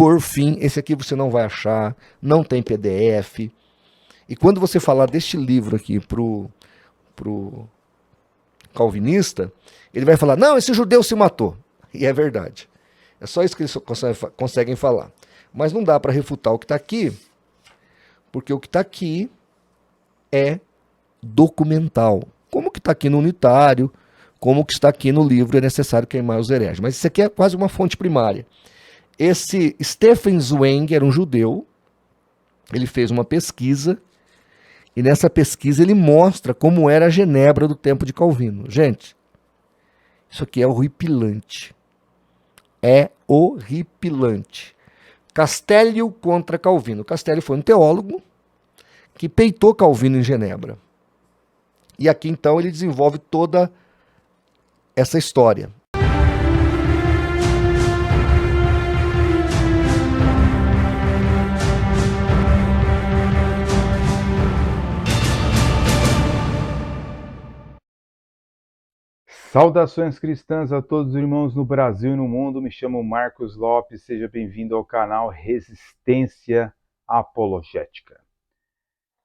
por fim, esse aqui você não vai achar, não tem PDF. E quando você falar deste livro aqui pro calvinista, ele vai falar, não, esse judeu se matou. E é verdade. É só isso que eles conseguem falar. Mas não dá para refutar o que está aqui, porque o que está aqui é documental. Como que está aqui no unitário, como que está aqui no livro É Necessário Queimar os Hereges. Mas isso aqui é quase uma fonte primária. Esse Stefan Zweig era um judeu, ele fez uma pesquisa, e nessa pesquisa ele mostra como era a Genebra do tempo de Calvino. Gente, isso aqui é horripilante. É horripilante. Castellio contra Calvino. Castellio foi um teólogo que peitou Calvino em Genebra. E aqui então ele desenvolve toda essa história. Saudações cristãs a todos os irmãos no Brasil e no mundo. Me chamo Marcos Lopes, seja bem-vindo ao canal Resistência Apologética.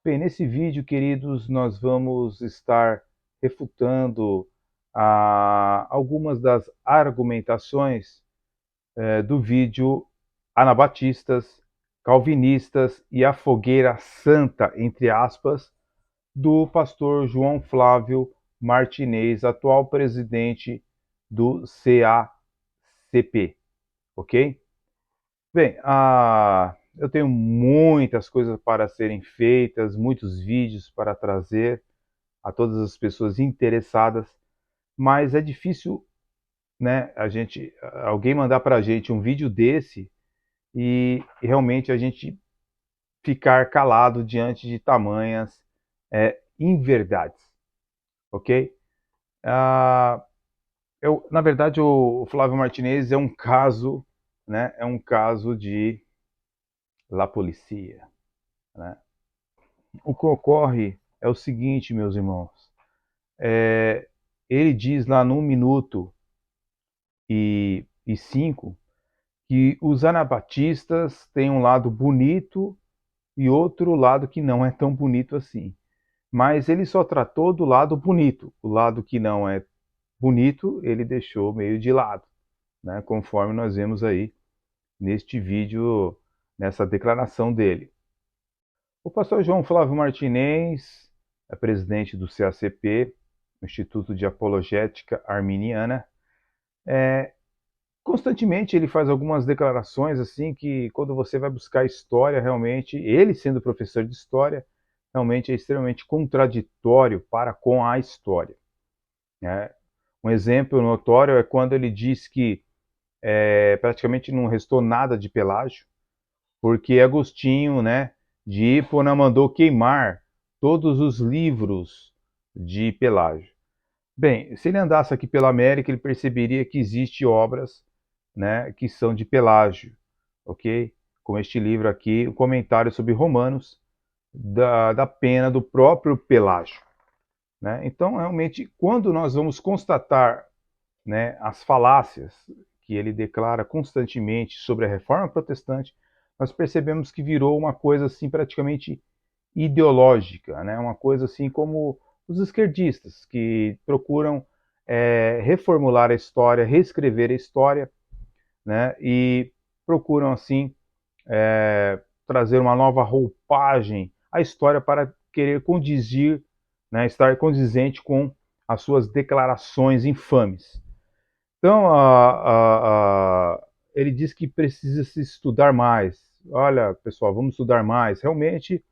Bem, nesse vídeo, queridos, nós vamos estar refutando algumas das argumentações do vídeo Anabatistas, Calvinistas e a Fogueira Santa, entre aspas, do pastor João Flávio Martinez, atual presidente do CACP, ok? Bem, eu tenho muitas coisas para serem feitas, muitos vídeos para trazer a todas as pessoas interessadas, mas é difícil, né, alguém mandar para a gente um vídeo desse e realmente a gente ficar calado diante de tamanhas inverdades. Ok? Na verdade, o Flávio Martinez é um caso, né? É um caso de la policia, né? O que ocorre é o seguinte, meus irmãos. Ele diz lá no 1 minuto e 5 que os anabatistas têm um lado bonito e outro lado que não é tão bonito assim. Mas ele só tratou do lado bonito. O lado que não é bonito, ele deixou meio de lado, né? Conforme nós vemos aí neste vídeo, nessa declaração dele. O pastor João Flávio Martinez é presidente do CACP, Instituto de Apologética Arminiana. Constantemente ele faz algumas declarações assim que, quando você vai buscar história, realmente, ele sendo professor de história, realmente é extremamente contraditório para com a história, né? Um exemplo notório é quando ele diz que praticamente não restou nada de Pelágio, porque Agostinho, né, de Hipona mandou queimar todos os livros de Pelágio. Bem, se ele andasse aqui pela América, ele perceberia que existem obras, né, que são de Pelágio, ok? Como este livro aqui, o comentário sobre Romanos, da pena do próprio Pelágio, né? Então, realmente, quando nós vamos constatar, né, as falácias que ele declara constantemente sobre a reforma protestante, nós percebemos que virou uma coisa assim praticamente ideológica, né? Uma coisa assim como os esquerdistas que procuram reformular a história, reescrever a história, né? E procuram assim trazer uma nova roupagem à história para querer condizir, né, estar condizente com as suas declarações infames. Então, ele diz que precisa se estudar mais. Olha, pessoal, vamos estudar mais. Realmente,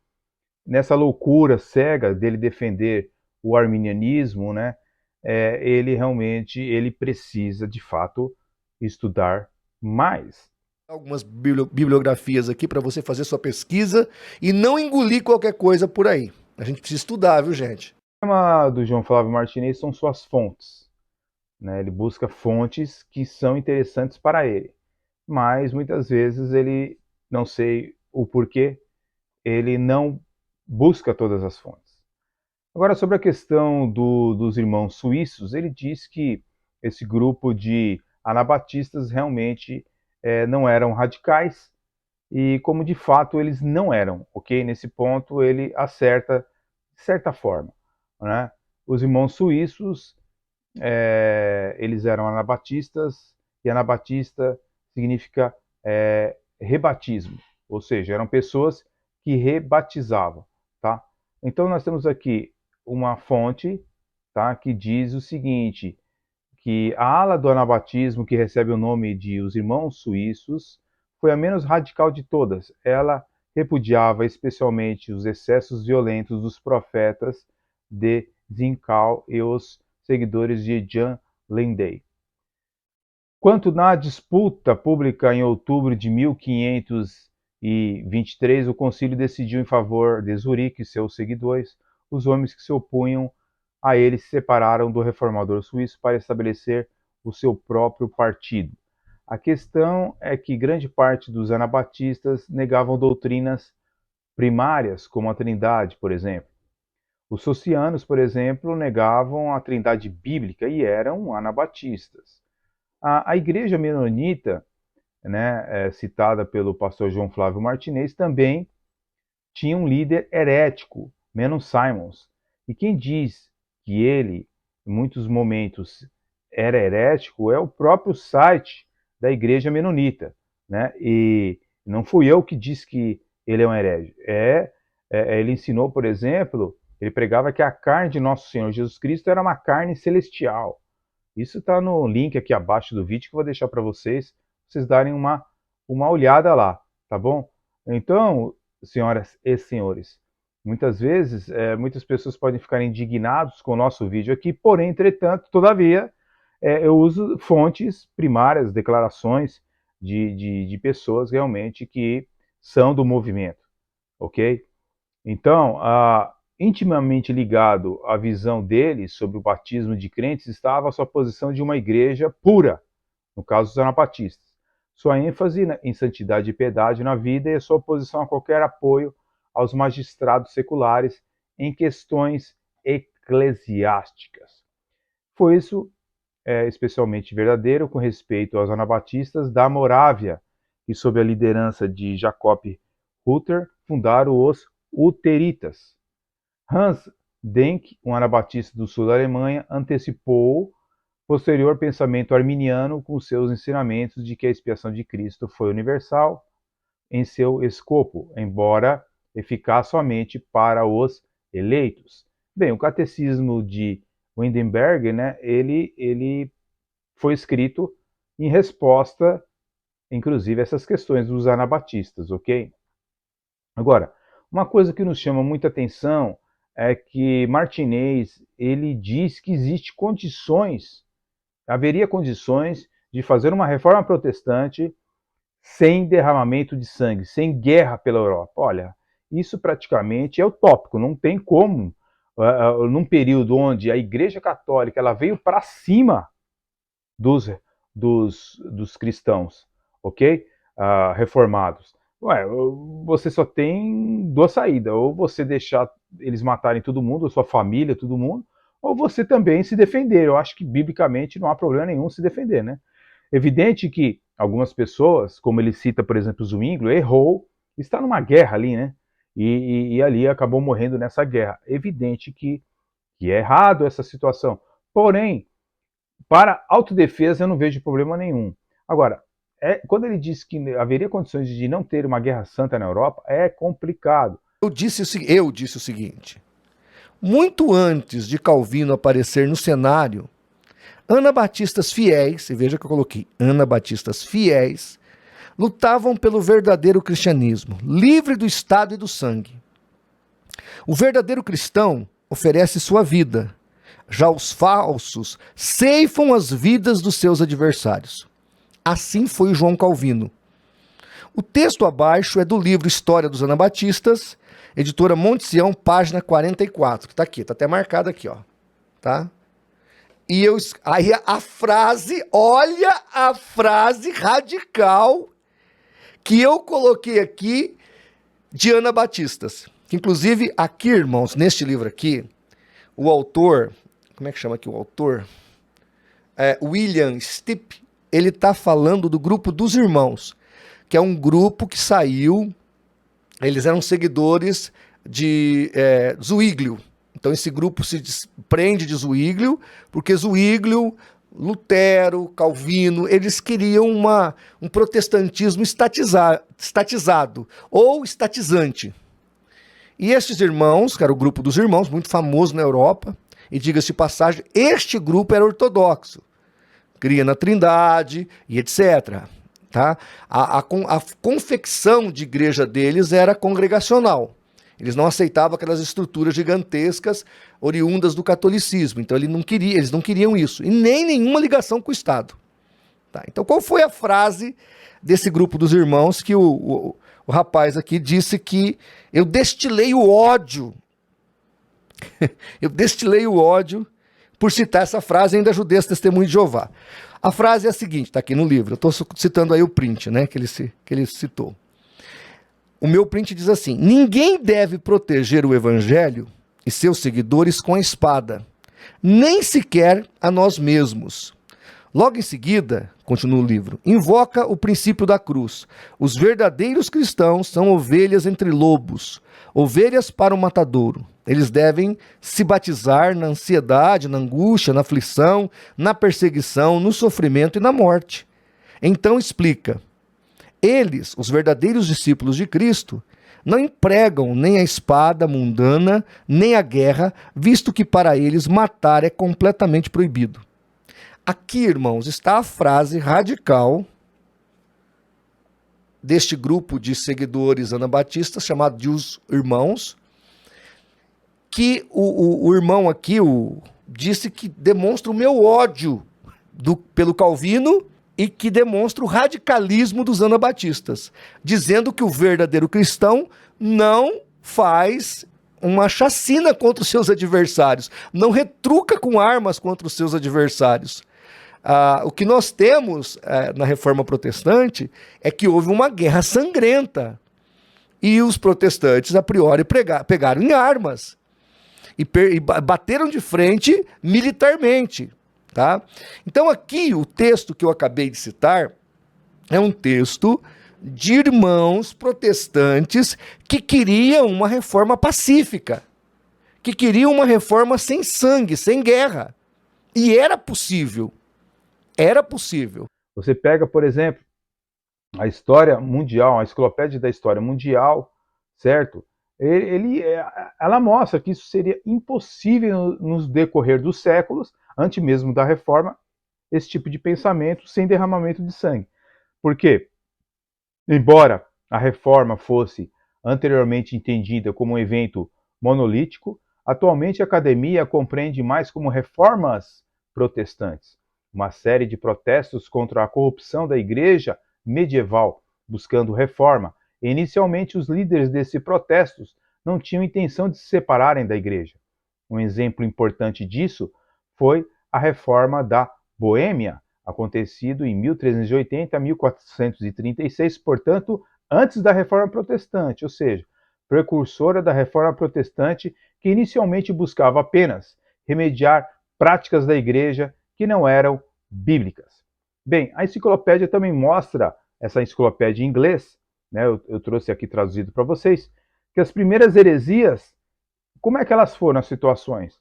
nessa loucura cega dele defender o arminianismo, né, ele precisa, de fato, estudar mais. Algumas bibliografias aqui para você fazer sua pesquisa e não engolir qualquer coisa por aí. A gente precisa estudar, viu, gente? O tema do João Flávio Martinez são suas fontes, né? Ele busca fontes que são interessantes para ele, mas muitas vezes ele, não sei o porquê, ele não busca todas as fontes. Agora, sobre a questão dos irmãos suíços, ele diz que esse grupo de anabatistas realmente não eram radicais, e como de fato eles não eram, ok? Nesse ponto ele acerta de certa forma, né? Os irmãos suíços, eles eram anabatistas, e anabatista significa rebatismo, ou seja, eram pessoas que rebatizavam, tá? Então nós temos aqui uma fonte, tá, que diz o seguinte, que a ala do anabatismo, que recebe o nome de Os Irmãos Suíços, foi a menos radical de todas. Ela repudiava especialmente os excessos violentos dos profetas de Zincal e os seguidores de Jan Lindsay. Quanto na disputa pública em outubro de 1523, o concílio decidiu em favor de Zurique e seus seguidores. Os homens que se opunham a ele se separaram do reformador suíço para estabelecer o seu próprio partido. A questão é que grande parte dos anabatistas negavam doutrinas primárias, como a Trindade, por exemplo. Os socianos, por exemplo, negavam a Trindade bíblica e eram anabatistas. A igreja menonita, né, citada pelo pastor João Flávio Martinez, também tinha um líder herético, Menon Simons. E quem diz que ele, em muitos momentos, era herético é o próprio site da igreja menonita, né? E não fui eu que disse que ele é um herege. Ele ensinou, por exemplo, ele pregava que a carne de nosso Senhor Jesus Cristo era uma carne celestial. Isso está no link aqui abaixo do vídeo que eu vou deixar para vocês darem uma olhada lá, tá bom? Então, senhoras e senhores, muitas vezes, muitas pessoas podem ficar indignados com o nosso vídeo aqui, porém, entretanto, todavia, eu uso fontes primárias, declarações de pessoas realmente que são do movimento, ok? Então, intimamente ligado à visão dele sobre o batismo de crentes estava a sua posição de uma igreja pura, no caso dos anabatistas. Sua ênfase em santidade e piedade na vida e a sua oposição a qualquer apoio aos magistrados seculares em questões eclesiásticas. Foi isso especialmente verdadeiro com respeito aos anabatistas da Morávia, que sob a liderança de Jacob Hutter fundaram os Huteritas. Hans Denk, um anabatista do sul da Alemanha, antecipou o posterior pensamento arminiano com seus ensinamentos de que a expiação de Cristo foi universal em seu escopo, embora eficaz somente para os eleitos. Bem, o catecismo de Wittenberg, né, ele foi escrito em resposta, inclusive, a essas questões dos anabatistas, ok? Agora, uma coisa que nos chama muita atenção é que Martinez, ele diz que haveria condições de fazer uma reforma protestante sem derramamento de sangue, sem guerra pela Europa. Olha, isso praticamente é utópico, não tem como, num período onde a Igreja Católica ela veio para cima dos cristãos, ok? Reformados. Você só tem duas saídas, ou você deixar eles matarem todo mundo, a sua família, todo mundo, ou você também se defender. Eu acho que biblicamente não há problema nenhum se defender, né? Evidente que algumas pessoas, como ele cita, por exemplo, Zwinglio, errou, está numa guerra ali, né? E ali acabou morrendo nessa guerra. Evidente que é errado essa situação. Porém, para autodefesa eu não vejo problema nenhum. Agora, quando ele diz que haveria condições de não ter uma guerra santa na Europa, é complicado. Eu disse o seguinte: muito antes de Calvino aparecer no cenário, anabatistas fiéis, e veja que eu coloquei anabatistas fiéis, lutavam pelo verdadeiro cristianismo, livre do Estado e do sangue. O verdadeiro cristão oferece sua vida, já os falsos ceifam as vidas dos seus adversários. Assim foi João Calvino. O texto abaixo é do livro História dos Anabatistas, editora Monte Sião, página 44. Está aqui, está até marcado aqui, ó. Tá? E aí a frase, olha a frase radical que eu coloquei aqui de anabatistas. Inclusive, aqui, irmãos, neste livro aqui, o autor, como é que chama aqui o autor? William Stipp, ele está falando do grupo dos irmãos, que é um grupo que saiu, eles eram seguidores de Zwinglio. Então esse grupo se desprende de Zwinglio, porque Zwinglio, Lutero, Calvino, eles queriam um protestantismo estatizado ou estatizante. E estes irmãos, que era o grupo dos irmãos, muito famoso na Europa, e diga-se de passagem, este grupo era ortodoxo, cria na Trindade e etc. Tá? A confecção de igreja deles era congregacional. Eles não aceitavam aquelas estruturas gigantescas oriundas do catolicismo. Então eles não queriam isso. E nem nenhuma ligação com o Estado. Tá? Então qual foi a frase desse grupo dos irmãos que o rapaz aqui disse que eu destilei o ódio. Eu destilei o ódio por citar essa frase, ainda ajudei esse testemunho de Jeová. A frase é a seguinte, está aqui no livro. Eu estou citando aí o print, né, que ele citou. O meu print diz assim: ninguém deve proteger o evangelho e seus seguidores com a espada, nem sequer a nós mesmos. Logo em seguida, continua o livro, invoca o princípio da cruz. Os verdadeiros cristãos são ovelhas entre lobos, ovelhas para o matadouro. Eles devem se batizar na ansiedade, na angústia, na aflição, na perseguição, no sofrimento e na morte. Então explica. Eles, os verdadeiros discípulos de Cristo, não empregam nem a espada mundana, nem a guerra, visto que para eles matar é completamente proibido. Aqui, irmãos, está a frase radical deste grupo de seguidores anabatistas, chamado de os irmãos, que o irmão aqui disse que demonstra o meu ódio pelo Calvino e que demonstra o radicalismo dos anabatistas, dizendo que o verdadeiro cristão não faz uma chacina contra os seus adversários, não retruca com armas contra os seus adversários. O que nós temos na Reforma Protestante é que houve uma guerra sangrenta e os protestantes, a priori, pegaram em armas e bateram de frente militarmente. Tá? Então aqui o texto que eu acabei de citar é um texto de irmãos protestantes que queriam uma reforma pacífica, que queriam uma reforma sem sangue, sem guerra. E era possível. Era possível. Você pega, por exemplo, a história mundial, a enciclopédia da história mundial, certo? Ela mostra que isso seria impossível no decorrer dos séculos, antes mesmo da reforma, esse tipo de pensamento sem derramamento de sangue. Por quê? Embora a reforma fosse anteriormente entendida como um evento monolítico, atualmente a academia compreende mais como reformas protestantes, uma série de protestos contra a corrupção da igreja medieval, buscando reforma. Inicialmente, os líderes desses protestos não tinham intenção de se separarem da igreja. Um exemplo importante disso foi a reforma da Boêmia, acontecido em 1380 a 1436, portanto, antes da Reforma Protestante, ou seja, precursora da Reforma Protestante, que inicialmente buscava apenas remediar práticas da igreja que não eram bíblicas. Bem, a enciclopédia também mostra, essa enciclopédia em inglês, né, eu trouxe aqui traduzido para vocês, que as primeiras heresias, como é que elas foram as situações?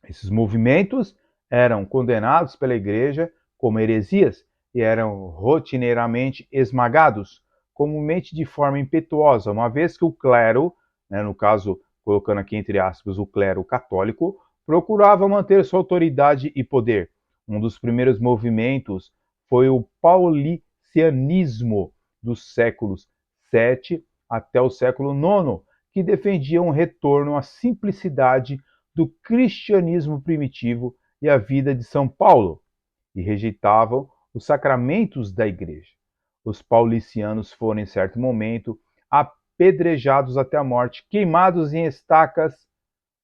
Esses movimentos eram condenados pela igreja como heresias e eram rotineiramente esmagados, comumente de forma impetuosa, uma vez que o clero, né, no caso, colocando aqui entre aspas, o clero católico, procurava manter sua autoridade e poder. Um dos primeiros movimentos foi o paulicianismo dos séculos VII até o século IX, que defendia um retorno à simplicidade do cristianismo primitivo e a vida de São Paulo, e rejeitavam os sacramentos da igreja. Os paulicianos foram, em certo momento, apedrejados até a morte, queimados em estacas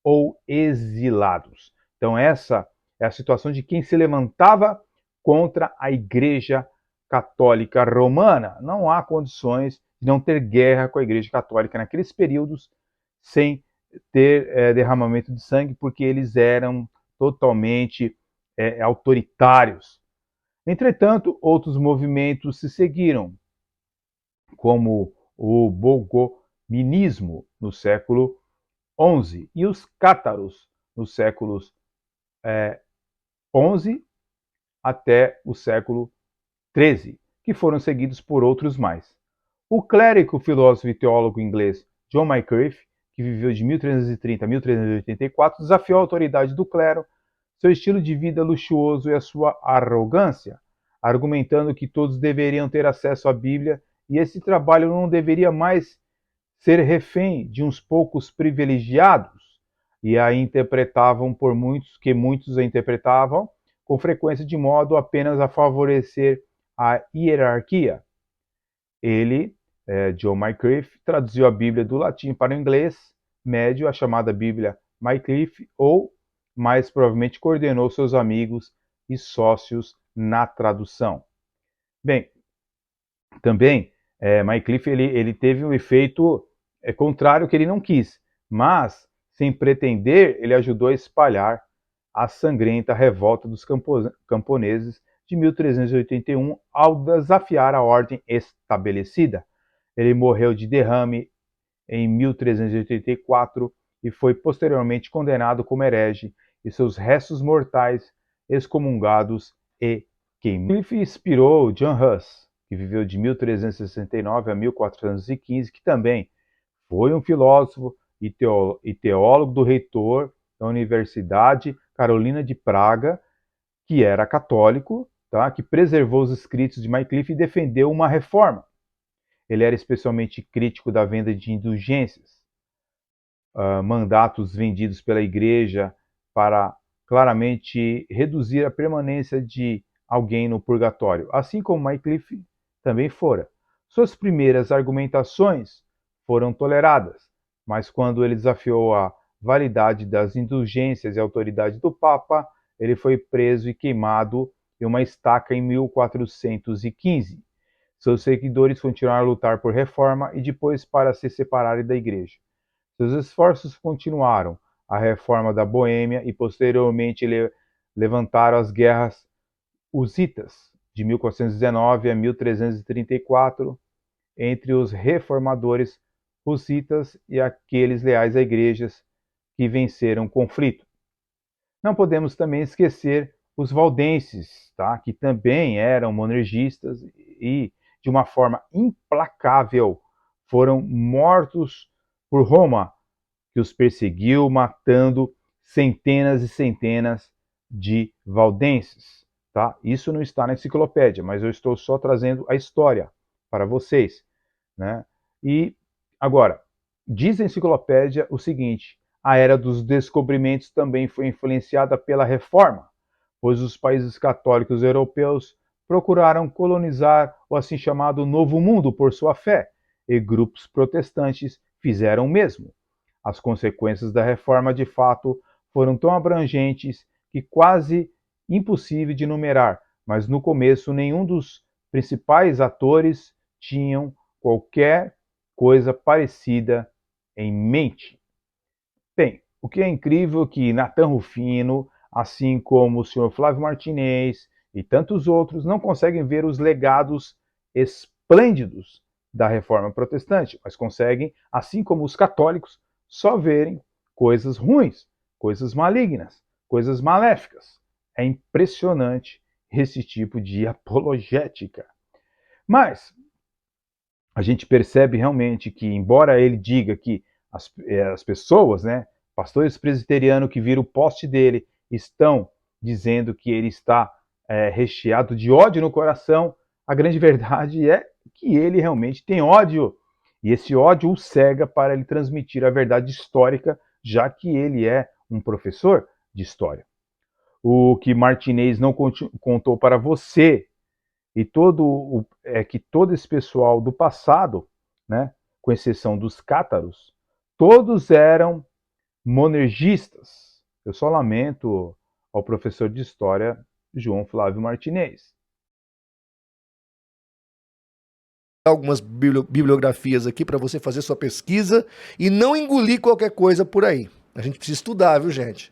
ou exilados. Então essa é a situação de quem se levantava contra a igreja católica romana. Não há condições de não ter guerra com a igreja católica naqueles períodos sem ter derramamento de sangue, porque eles eram totalmente autoritários. Entretanto, outros movimentos se seguiram. como o bogominismo no século XI e os cátaros nos séculos XI até o século XIII, que foram seguidos por outros mais. O clérigo, filósofo e teólogo inglês John Wycliffe, que viveu de 1330 a 1384, desafiou a autoridade do clero, seu estilo de vida luxuoso e a sua arrogância, argumentando que todos deveriam ter acesso à Bíblia e esse trabalho não deveria mais ser refém de uns poucos privilegiados, e a interpretavam por muitos, que muitos a interpretavam com frequência de modo apenas a favorecer a hierarquia. Ele, John Wycliffe, traduziu a Bíblia do latim para o inglês médio, a chamada Bíblia Wycliffe, ou, mais provavelmente, coordenou seus amigos e sócios na tradução. Bem, também, Wycliffe ele teve um efeito contrário que ele não quis, mas, sem pretender, ele ajudou a espalhar a sangrenta revolta dos camponeses de 1381 ao desafiar a ordem estabelecida. Ele morreu de derrame em 1384 e foi posteriormente condenado como herege e seus restos mortais excomungados e queimados. Wycliffe inspirou John Huss, que viveu de 1369 a 1415, que também foi um filósofo e teólogo do reitor da Universidade Carolina de Praga, que era católico, tá? Que preservou os escritos de Wycliffe e defendeu uma reforma. Ele era especialmente crítico da venda de indulgências, mandatos vendidos pela igreja para claramente reduzir a permanência de alguém no purgatório, assim como Wycliffe também fora. Suas primeiras argumentações foram toleradas, mas quando ele desafiou a validade das indulgências e a autoridade do Papa, ele foi preso e queimado em uma estaca em 1415. Seus seguidores continuaram a lutar por reforma e depois para se separarem da igreja. Seus esforços continuaram a reforma da Boêmia e posteriormente levantaram as guerras hussitas de 1419 a 1334 entre os reformadores hussitas e aqueles leais a igrejas que venceram o conflito. Não podemos também esquecer os valdenses, tá? Que também eram monergistas e, de uma forma implacável, foram mortos por Roma, que os perseguiu, matando centenas e centenas de valdenses. Tá? Isso não está na enciclopédia, mas eu estou só trazendo a história para vocês. Né? E agora, diz a enciclopédia o seguinte: a era dos descobrimentos também foi influenciada pela reforma, pois os países católicos europeus procuraram colonizar o assim chamado Novo Mundo por sua fé, e grupos protestantes fizeram o mesmo. As consequências da reforma, de fato, foram tão abrangentes que quase impossível de numerar, mas no começo nenhum dos principais atores tinham qualquer coisa parecida em mente. Bem, o que é incrível é que Nathan Rufino, assim como o Sr. Flávio Martinez e tantos outros, não conseguem ver os legados esplêndidos da reforma protestante, mas conseguem, assim como os católicos, só verem coisas ruins, coisas malignas, coisas maléficas. É impressionante esse tipo de apologética. Mas a gente percebe realmente que, embora ele diga que as pessoas, né, pastores presbiterianos que viram o post dele, estão dizendo que ele está recheado de ódio no coração, a grande verdade é que ele realmente tem ódio. E esse ódio o cega para ele transmitir a verdade histórica, já que ele é um professor de história. O que Martinez não contou para você e que todo esse pessoal do passado, né, com exceção dos cátaros, todos eram monergistas. Eu só lamento ao professor de história João Flávio Martinez. Algumas bibliografias aqui para você fazer sua pesquisa e não engolir qualquer coisa por aí. A gente precisa estudar, viu, gente?